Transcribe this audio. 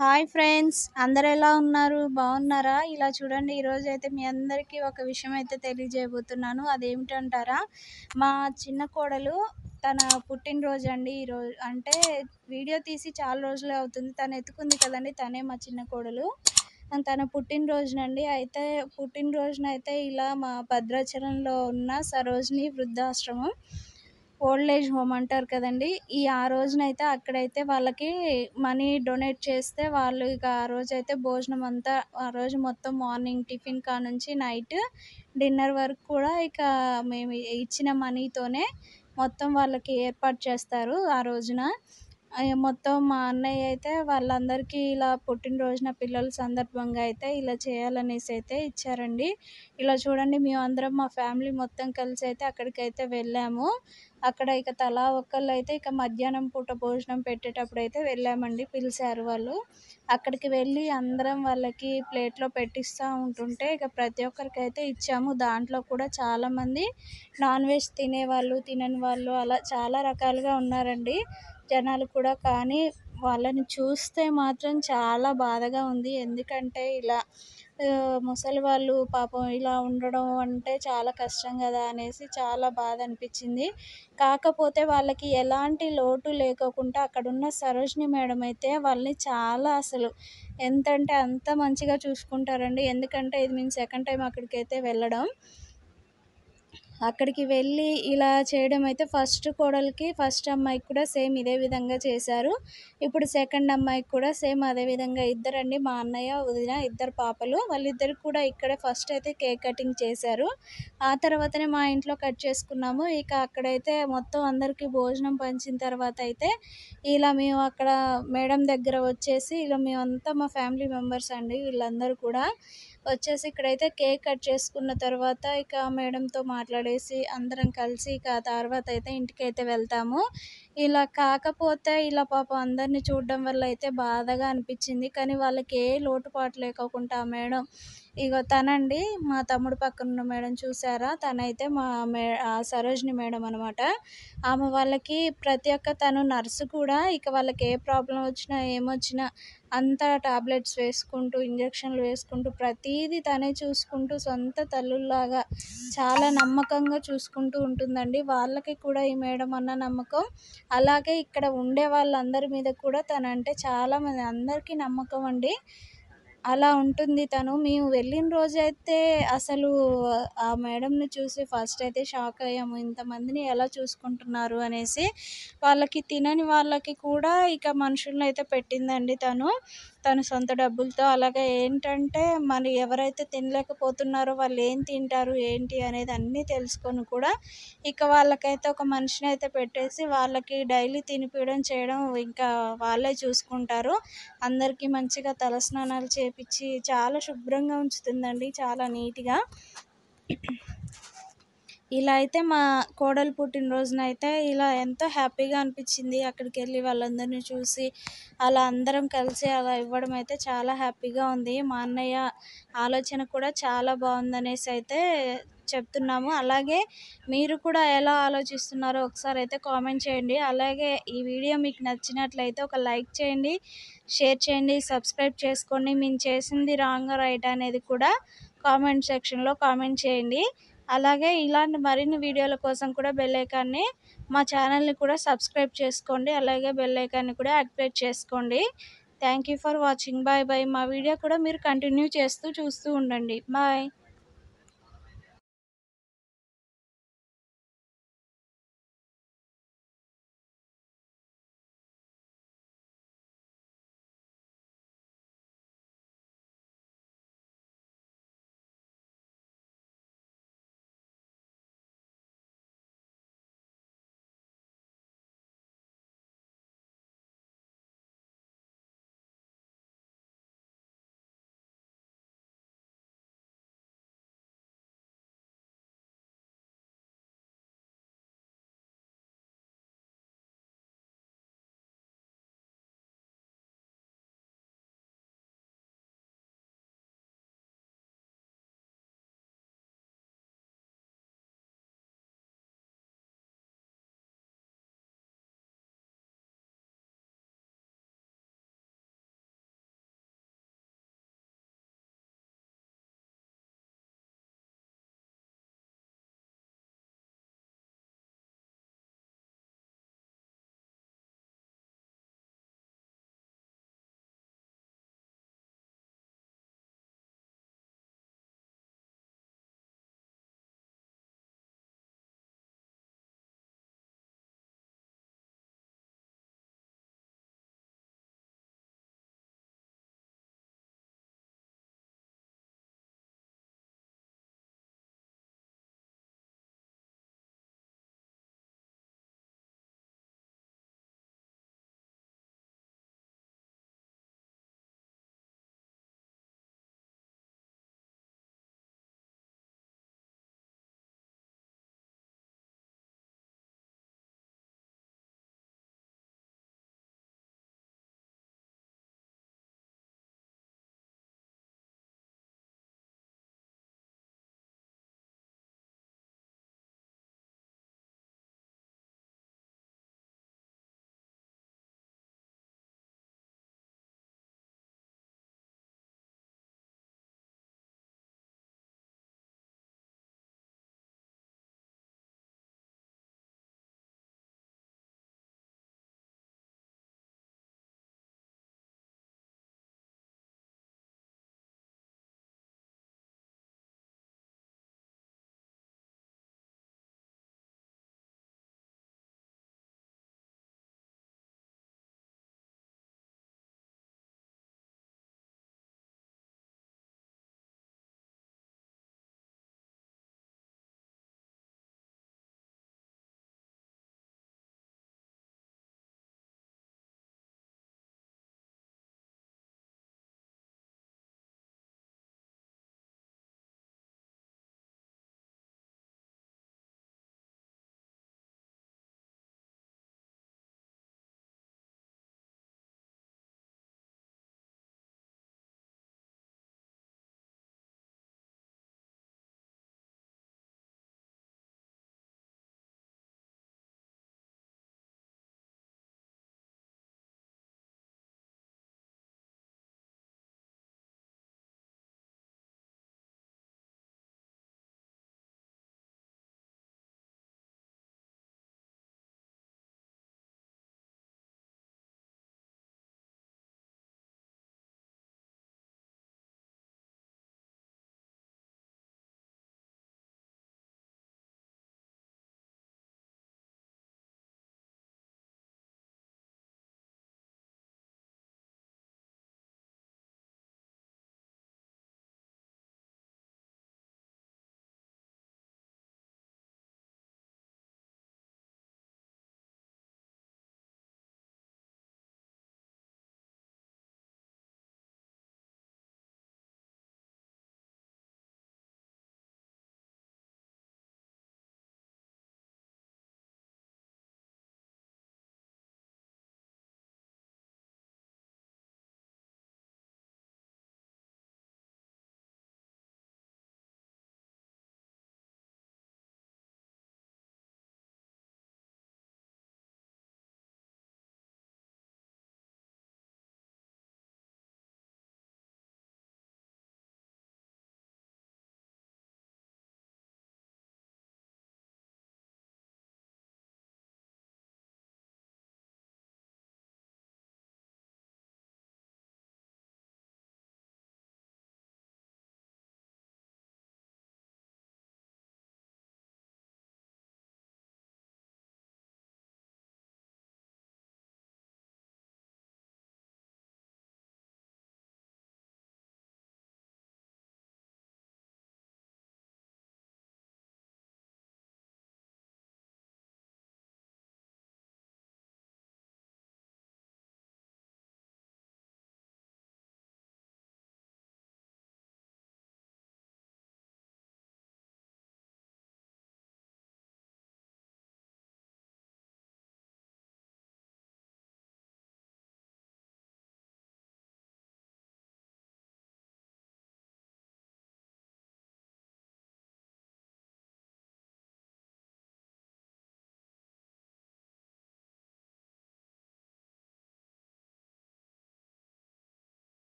Hi friends, అందరు ఎలా ఉన్నారు? బాగున్నారా? ఇలా చూడండి, ఈరోజు అయితే మీ అందరికీ ఒక విషయం అయితే తెలియజేయబోతున్నాను. అదేమిటంటారా? మా చిన్న కోడలు తన పుట్టినరోజు అండి ఈరోజు. అంటే వీడియో తీసి చాలా రోజులే అవుతుంది. తను ఎత్తుకుంది కదండి, తనే మా చిన్న కోడలు. తన పుట్టినరోజునండి. అయితే పుట్టినరోజునైతే ఇలా మా భద్రాచలంలో ఉన్న సరోజిని వృద్ధాశ్రమం, ఓల్డ్ ఏజ్ హోమ్ అంటారు కదండీ! ఆ రోజునైతే అక్కడైతే వాళ్ళకి మనీ డొనేట్ చేస్తే వాళ్ళు ఇక ఆ రోజైతే భోజనం అంతా ఆ రోజు మొత్తం మార్నింగ్ టిఫిన్ కానుంచి నైట్ డిన్నర్ వరకు కూడా ఇక మేము ఇచ్చిన మనీతోనే మొత్తం వాళ్ళకి ఏర్పాటు చేస్తారు ఆ రోజున. మొత్తం మా అన్నయ్య అయితే వాళ్ళందరికీ ఇలా పుట్టినరోజున పిల్లల సందర్భంగా అయితే ఇలా చేయాలనేసి అయితే ఇచ్చారండి. ఇలా చూడండి, మేమందరం మా ఫ్యామిలీ మొత్తం కలిసి అయితే అక్కడికైతే వెళ్ళాము. అక్కడ ఇక తలా ఒక్కళ్ళైతే ఇక మధ్యాహ్నం పూట భోజనం పెట్టేటప్పుడైతే వెళ్ళామండి, పిలిచారు వాళ్ళు. అక్కడికి వెళ్ళి అందరం వాళ్ళకి ప్లేట్‌లో పెట్టిస్తా ఉంటుంటే ఇక ప్రతి ఒక్కరికైతే ఇచ్చాము. దాంట్లో కూడా చాలామంది నాన్ వెజ్ తినేవాళ్ళు, తినని వాళ్ళు అలా చాలా రకాలుగా ఉన్నారండి జనాలు కూడా. కానీ వాళ్ళని చూస్తే మాత్రం చాలా బాధగా ఉంది. ఎందుకంటే ఇలా ముసలి వాళ్ళు పాపం ఇలా ఉండడం అంటే చాలా కష్టం కదా అనేసి చాలా బాధ అనిపించింది. కాకపోతే వాళ్ళకి ఎలాంటి లోటు లేకోకుండా అక్కడున్న సరోజిని మేడం అయితే వాళ్ళని చాలా అసలు ఎంతంటే అంత మంచిగా చూసుకుంటారండి. ఎందుకంటే ఇది మేము సెకండ్ టైం అక్కడికైతే వెళ్ళడం. అక్కడికి వెళ్ళి ఇలా చేయడం అయితే ఫస్ట్ అమ్మాయికి కూడా సేమ్ ఇదే విధంగా చేశారు. ఇప్పుడు సెకండ్ అమ్మాయికి కూడా సేమ్ అదే విధంగా ఇద్దరండి, మా అన్నయ్య, వదిన, ఇద్దరు పాపలు. వాళ్ళిద్దరికి కూడా ఇక్కడే ఫస్ట్ అయితే కేక్ కటింగ్ చేశారు. ఆ తర్వాతనే మా ఇంట్లో కట్ చేసుకున్నాము. ఇక అక్కడైతే మొత్తం అందరికీ భోజనం పంచిన తర్వాత అయితే ఇలా మేము అక్కడ మేడం దగ్గర వచ్చేసి ఇలా మేమంతా మా ఫ్యామిలీ మెంబర్స్ అండి వీళ్ళందరూ కూడా వచ్చేసి ఇక్కడైతే కేక్ కట్ చేసుకున్న తర్వాత ఇక మేడంతో మాట్లాడేసి అందరం కలిసి ఇక ఆ తర్వాత అయితే ఇంటికైతే వెళ్తాము. ఇలా కాకపోతే ఇలా పాపం అందరిని చూడడం వల్ల అయితే బాధగా అనిపించింది. కానీ వాళ్ళకి ఏ లోటుపాటు లేకోకుండా ఆ మేడం ఇగో తనండి, మా తమ్ముడు పక్కన ఉన్న మేడం చూసారా? తనైతే సరోజిని మేడం అనమాట. ఆమె వాళ్ళకి ప్రతి ఒక్క తను నర్సు కూడా. ఇక వాళ్ళకి ఏ ప్రాబ్లం వచ్చినా ఏమొచ్చినా అంతా టాబ్లెట్స్ వేసుకుంటూ, ఇంజెక్షన్లు వేసుకుంటూ ప్రతీదీ తనే చూసుకుంటూ సొంత తల్లుల్లాగా చాలా నమ్మకంగా చూసుకుంటూ ఉంటుందండి. వాళ్ళకి కూడా ఈ మేడం అన్న నమ్మకం. అలాగే ఇక్కడ ఉండే వాళ్ళందరి మీద కూడా తనంటే చాలామంది అందరికీ నమ్మకం అండి. అలా ఉంటుంది తను. మేము వెళ్ళిన రోజైతే అసలు ఆ మేడంని చూసి ఫస్ట్ అయితే షాక్ అయ్యాము. ఇంతమందిని ఎలా చూసుకుంటున్నారు అనేసి. వాళ్ళకి తినని వాళ్ళకి కూడా ఇక మనుషులనైతే పెట్టిందండి తను. తను సొంత డబ్బులతో. అలాగే ఏంటంటే మరి ఎవరైతే తినలేకపోతున్నారో వాళ్ళు ఏం తింటారు, ఏంటి అనేది అన్నీ తెలుసుకొని కూడా ఇక వాళ్ళకైతే ఒక మనిషినైతే పెట్టేసి వాళ్ళకి డైలీ తినిపియడం చేయడం ఇంకా వాళ్ళే చూసుకుంటారు. అందరికీ మంచిగా తలస్నానాలు చేపిచ్చి చాలా శుభ్రంగా ఉంచుతుందండి, చాలా నీట్‌గా. ఇలా అయితే మా కోడలు పుట్టినరోజునైతే ఇలా ఎంతో హ్యాపీగా అనిపించింది. అక్కడికెళ్ళి వాళ్ళందరినీ చూసి అలా అందరం కలిసి అలా ఇవ్వడం అయితే చాలా హ్యాపీగా ఉంది. మా అన్నయ్య ఆలోచన కూడా చాలా బాగుందనేసి అయితే చెప్తున్నాము. అలాగే మీరు కూడా ఎలా ఆలోచిస్తున్నారో ఒకసారి అయితే కామెంట్ చేయండి. అలాగే ఈ వీడియో మీకు నచ్చినట్లయితే ఒక లైక్ చేయండి, షేర్ చేయండి, సబ్స్క్రైబ్ చేసుకోండి. మేము చేసింది రాంగా రైటా అనేది కూడా కామెంట్ సెక్షన్‌లో కామెంట్ చేయండి. అలాగే ఇలాంటి మరిన్ని వీడియోల కోసం కూడా మా ఛానల్ని కూడా సబ్స్క్రైబ్ చేసుకోండి. అలాగే బెల్ ఐకాన్ని కూడా యాక్టివేట్ చేసుకోండి. Thank you for watching. Bye bye. మా వీడియో కూడా మీరు కంటిన్యూ చేస్తూ చూస్తూ ఉండండి. బాయ్.